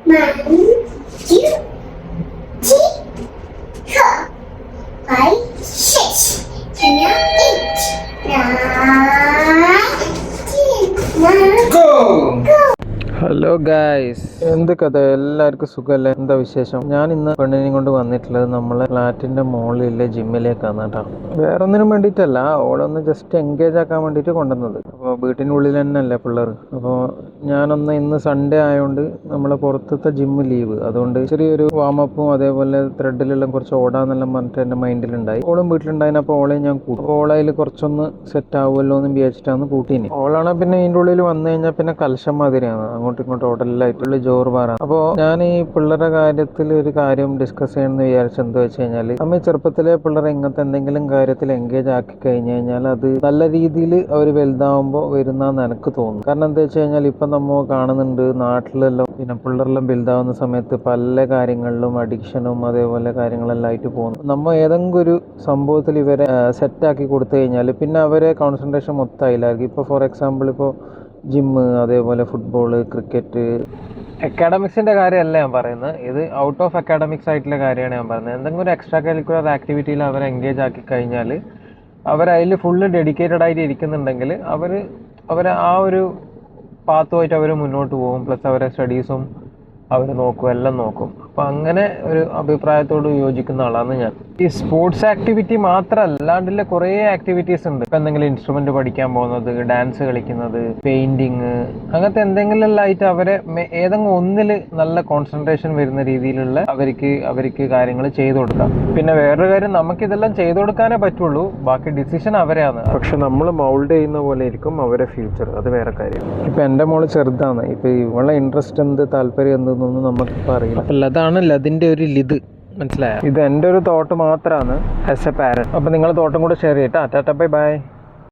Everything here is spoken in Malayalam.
One, two, three, four, five, six, 7, 8, 9, 10. Go! Hello guys, എന്ത് കഥ? എല്ലാവർക്കും സുഖമല്ലേ? എന്താ വിശേഷം? ഞാൻ ഇന്ന് പെണ്ണിനെയും കൊണ്ട് വന്നിട്ടുള്ളത് നമ്മളെ ഫ്ലാറ്റിന്റെ മുകളിലെ ജിമ്മിലേക്കാണ് കേട്ടോ. വേറെ ഒന്നിനും വേണ്ടിയിട്ടല്ല, ഓളൊന്ന് ജസ്റ്റ് എൻഗേജ് ആക്കാൻ വേണ്ടിയിട്ട് കൊണ്ടുവന്നത്. അപ്പോൾ വീട്ടിനുള്ളിൽ തന്നെ അല്ലേ പിള്ളേർ. അപ്പോൾ ഞാനൊന്ന് ഇന്ന് സൺഡേ ആയതുകൊണ്ട് നമ്മളെ പുറത്തത്തെ ജിമ്മ് ലീവ്, അതുകൊണ്ട് ചെറിയൊരു വാമപ്പും അതേപോലെ ത്രെഡിലെല്ലാം കുറച്ച് ഓടാന്നെല്ലാം പറഞ്ഞിട്ട് എൻ്റെ മൈൻഡിലുണ്ടായി. ഓളും വീട്ടിലുണ്ടായിനപ്പോൾ ഓളെയും ഞാൻ കൂട്ടി. അപ്പോൾ ഓളയിൽ കുറച്ചൊന്ന് സെറ്റ് ആവുമല്ലോ എന്ന് വിചാരിച്ചിട്ടാണ് കൂട്ടീനി. ഓളാണ് പിന്നെ ഇതിൻ്റെ ഉള്ളിൽ വന്നു കഴിഞ്ഞാൽ പിന്നെ കൽശം മാതിരിയാണ്, അങ്ങോട്ടും ഇങ്ങോട്ടും ഓടലായിട്ടുള്ള ജോർബാറാണ്. അപ്പോൾ ഞാൻ ഈ പിള്ളേരുടെ കാര്യത്തിൽ ഒരു കാര്യം ഡിസ്കസ് ചെയ്യണമെന്ന് വിചാരിച്ചത് എന്താ വെച്ച് കഴിഞ്ഞാൽ, നമ്മൾ ചെറുപ്പത്തിലെ പിള്ളേരെ ഇങ്ങനത്തെ എന്തെങ്കിലും കാര്യത്തിൽ എൻഗേജ് ആക്കി കഴിഞ്ഞ് കഴിഞ്ഞാൽ അത് നല്ല രീതിയിൽ അവർ വലുതാവുമ്പോൾ വരുന്നതെന്ന് എനിക്ക് തോന്നുന്നു. കാരണം എന്താ വെച്ച് കഴിഞ്ഞാൽ ഇപ്പം നമ്മൾ കാണുന്നുണ്ട് നാട്ടിലെല്ലാം, പിന്നെ പിള്ളേരെല്ലാം വലുതാവുന്ന സമയത്ത് പല കാര്യങ്ങളിലും അഡിക്ഷനും അതേപോലെ കാര്യങ്ങളെല്ലാം ആയിട്ട് പോകുന്നു. നമ്മൾ ഏതെങ്കിലും ഒരു സംഭവത്തിൽ ഇവരെ സെറ്റാക്കി കൊടുത്തു കഴിഞ്ഞാൽ പിന്നെ അവരെ കോൺസെൻട്രേഷൻ മൊത്തം അതിലായിരിക്കും. ഇപ്പോൾ ഫോർ എക്സാമ്പിൾ ഇപ്പോൾ ജിമ്മ്, അതേപോലെ ഫുട്ബോള്, ക്രിക്കറ്റ്, അക്കാഡമിക്സിൻ്റെ കാര്യമല്ല ഞാൻ പറയുന്നത്, ഇത് ഔട്ട് ഓഫ് അക്കാഡമിക്സ് ആയിട്ടുള്ള കാര്യമാണ് ഞാൻ പറയുന്നത്. എന്തെങ്കിലും ഒരു എക്സ്ട്രാ കരിക്കുലർ ആക്ടിവിറ്റിയിൽ അവരെ എൻഗേജ് ആക്കി കഴിഞ്ഞാൽ അവരതിൽ ഫുള്ള് ഡെഡിക്കേറ്റഡ് ആയിട്ട് ഇരിക്കുന്നുണ്ടെങ്കിൽ അവർ ആ ഒരു പാത്തുമായിട്ട് അവർ മുന്നോട്ട് പോകും. പ്ലസ് അവരെ സ്റ്റഡീസും അവർ നോക്കും, എല്ലാം നോക്കും. അപ്പം അങ്ങനെ ഒരു അഭിപ്രായത്തോട് യോജിക്കുന്ന ആളാണ് ഞാൻ. ഈ സ്പോർട്സ് ആക്ടിവിറ്റി മാത്രമല്ലാണ്ടുള്ള കുറേ ആക്ടിവിറ്റീസ് ഉണ്ട്. ഇപ്പം എന്തെങ്കിലും ഇൻസ്ട്രുമെന്റ് പഠിക്കാൻ പോകുന്നത്, ഡാൻസ് കളിക്കുന്നത്, പെയിന്റിങ്, അങ്ങനത്തെ എന്തെങ്കിലും ആയിട്ട് അവരെ ഏതെങ്കിലും ഒന്നിൽ നല്ല കോൺസെൻട്രേഷൻ വരുന്ന രീതിയിലുള്ള അവർക്ക് കാര്യങ്ങൾ ചെയ്തു കൊടുക്കാം. പിന്നെ വേറൊരു കാര്യം, നമുക്കിതെല്ലാം ചെയ്തു കൊടുക്കാനേ പറ്റുള്ളൂ, ബാക്കി ഡിസിഷൻ അവരെയാണ്. പക്ഷെ നമ്മൾ മൗൾഡ് ചെയ്യുന്ന പോലെ ഇരിക്കും അവരെ ഫ്യൂച്ചർ, അത് വേറെ കാര്യം. ഇപ്പം എൻ്റെ മോള് ചെറുതാണ്, ഇപ്പം ഇവളെ ഇൻട്രസ്റ്റ് എന്ത്, താല്പര്യം എന്തെന്നൊന്നും നമുക്കിപ്പോൾ അറിയില്ല. അപ്പം അതാണ് അതിൻ്റെ ഒരു ലിത്, മനസ്സിലായോ? ഇത് എൻ്റെ ഒരു തോട്ട് മാത്രമാണ് ആസ് എ പാരന്റ്. അപ്പം നിങ്ങൾ തോട്ടം കൂടെ ഷെയർ ചെയ്യട്ടാ. Tata, bye by.